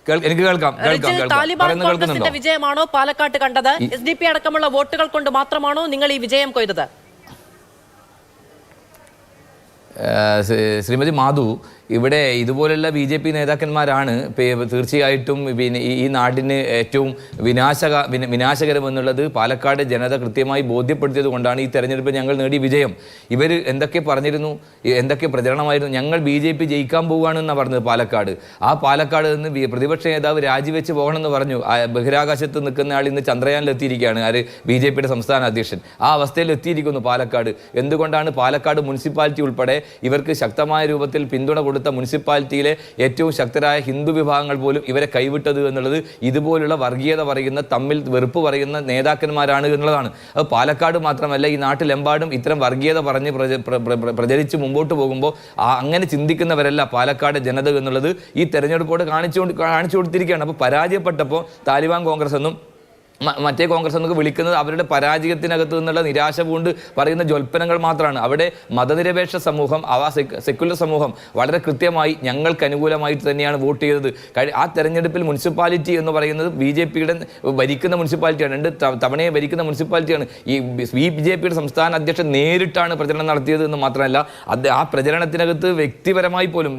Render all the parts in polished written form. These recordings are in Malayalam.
എനിക്ക് കേൾക്കാം. താലിബാൻ കോൺഗ്രസിന്റെ വിജയമാണോ പാലക്കാട്ട് കണ്ടത്? SDP അടക്കമുള്ള വോട്ടുകൾ കൊണ്ട് മാത്രമാണോ നിങ്ങൾ ഈ വിജയം കൊയ്തത്? ശ്രീമതി മാധു, ഇവിടെ ഇതുപോലുള്ള BJP നേതാക്കന്മാരാണ് തീർച്ചയായിട്ടും പിന്നെ ഈ നാടിന് ഏറ്റവും വിനാശകരമെന്നുള്ളത് പാലക്കാട് ജനത കൃത്യമായി ബോധ്യപ്പെടുത്തിയത് കൊണ്ടാണ് ഈ തെരഞ്ഞെടുപ്പിൽ ഞങ്ങൾ നേടിയ വിജയം. ഇവർ എന്തൊക്കെ പറഞ്ഞിരുന്നു, എന്തൊക്കെ പ്രചരണമായിരുന്നു? ഞങ്ങൾ BJP ജയിക്കാൻ പോവുകയാണെന്നാണ് പറഞ്ഞത് പാലക്കാട്. ആ പാലക്കാട് നിന്ന് പ്രതിപക്ഷ നേതാവ് രാജിവെച്ച് പോകണമെന്ന് പറഞ്ഞു. ബഹിരാകാശത്ത് നിൽക്കുന്ന ആൾ ഇന്ന് ചന്ദ്രയാനിലെത്തിയിരിക്കുകയാണ്. ആര്? BJPയുടെ സംസ്ഥാന അധ്യക്ഷൻ. ആ അവസ്ഥയിൽ എത്തിയിരിക്കുന്നു പാലക്കാട്. എന്തുകൊണ്ടാണ് പാലക്കാട് മുനിസിപ്പാലിറ്റി ഉൾപ്പെടെ ഇവർക്ക് ശക്തമായ രൂപത്തിൽ പിന്തുണ കൊടുത്ത മുനിസിപ്പാലിറ്റിയിലെ ഏറ്റവും ശക്തരായ ഹിന്ദു വിഭാഗങ്ങൾ പോലും ഇവരെ കൈവിട്ടത് എന്നുള്ളത് ഇതുപോലുള്ള വർഗീയത പറയുന്ന, തമ്മിൽ വെറുപ്പ് പറയുന്ന നേതാക്കന്മാരാണ് എന്നുള്ളതാണ്. അത് പാലക്കാട് മാത്രമല്ല, ഈ നാട്ടിലെമ്പാടും ഇത്തരം വർഗീയത പറഞ്ഞ് പ്രചരിച്ച് മുമ്പോട്ട് പോകുമ്പോൾ അങ്ങനെ ചിന്തിക്കുന്നവരല്ല പാലക്കാട് ജനത എന്നുള്ളത് ഈ തെരഞ്ഞെടുപ്പോട് കാണിച്ചു കൊടുത്തിരിക്കുകയാണ്. അപ്പോൾ പരാജയപ്പെട്ടപ്പോൾ താലിബാൻ കോൺഗ്രസ് എന്നും മറ്റേ കോൺഗ്രസ് എന്നൊക്കെ വിളിക്കുന്നത് അവരുടെ പരാജയത്തിനകത്ത് നിന്നുള്ള നിരാശ കൊണ്ട് പറയുന്ന ജ്വൽപ്പനങ്ങൾ മാത്രമാണ്. അവിടെ മതനിരപേക്ഷ സമൂഹം, സെക്യുലർ സമൂഹം വളരെ കൃത്യമായി ഞങ്ങൾക്ക് അനുകൂലമായിട്ട് തന്നെയാണ് വോട്ട് ചെയ്തത്. ആ തെരഞ്ഞെടുപ്പിൽ മുനിസിപ്പാലിറ്റി എന്ന് പറയുന്നത് BJPയുടെ ഭരിക്കുന്ന മുനിസിപ്പാലിറ്റിയാണ്. 2 തവണയെ ഭരിക്കുന്ന മുനിസിപ്പാലിറ്റിയാണ്. ഈ BJPയുടെ സംസ്ഥാന അധ്യക്ഷൻ നേരിട്ടാണ് പ്രചരണം നടത്തിയത് എന്ന് മാത്രമല്ല, ആ പ്രചരണത്തിനകത്ത് വ്യക്തിപരമായി പോലും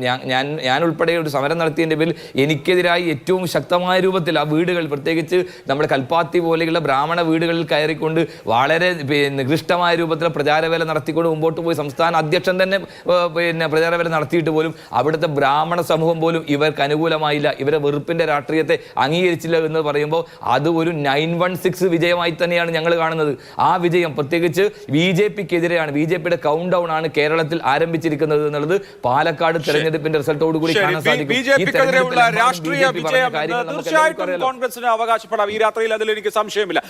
ഞാൻ ഉൾപ്പെടെ ഒരു സമരം നടത്തിയതിൻ്റെ പേരിൽ എനിക്കെതിരായി ഏറ്റവും ശക്തമായ രൂപത്തിൽ ആ വീടുകൾ, പ്രത്യേകിച്ച് നമ്മുടെ കൽപ്പാത്തി പോലെയുള്ള ബ്രാഹ്മണ വീടുകളിൽ കയറിക്കൊണ്ട് വളരെ നികൃഷ്ടമായ രൂപത്തിൽ പ്രചാരവേല നടത്തിക്കൊണ്ട് മുമ്പോട്ട് പോയി സംസ്ഥാന അധ്യക്ഷൻ തന്നെ പ്രചാരവേല നടത്തിയിട്ട് പോലും അവിടുത്തെ ബ്രാഹ്മണ സമൂഹം പോലും ഇവർക്ക് അനുകൂലമായില്ല, ഇവരെ വെറുപ്പിന്റെ രാഷ്ട്രീയത്തെ അംഗീകരിച്ചില്ല എന്ന് പറയുമ്പോൾ അത് ഒരു 916 വിജയമായി തന്നെയാണ് ഞങ്ങൾ കാണുന്നത്. ആ വിജയം പ്രത്യേകിച്ച് BJPക്കെതിരെയാണ്. BJPയുടെ കൗണ്ട് ഡൗൺ ആണ് കേരളത്തിൽ ആരംഭിച്ചിരിക്കുന്നത് എന്നുള്ളത് പാലക്കാട് തെരഞ്ഞെടുപ്പിന്റെ റിസൾട്ടോട് കൂടി കാണാൻ സാധിക്കും. കോൺഗ്രസിന് അവകാശപ്പെടാം. ഈ രാത്രിയിൽ അതിൽ എനിക്ക് സംശയമില്ല.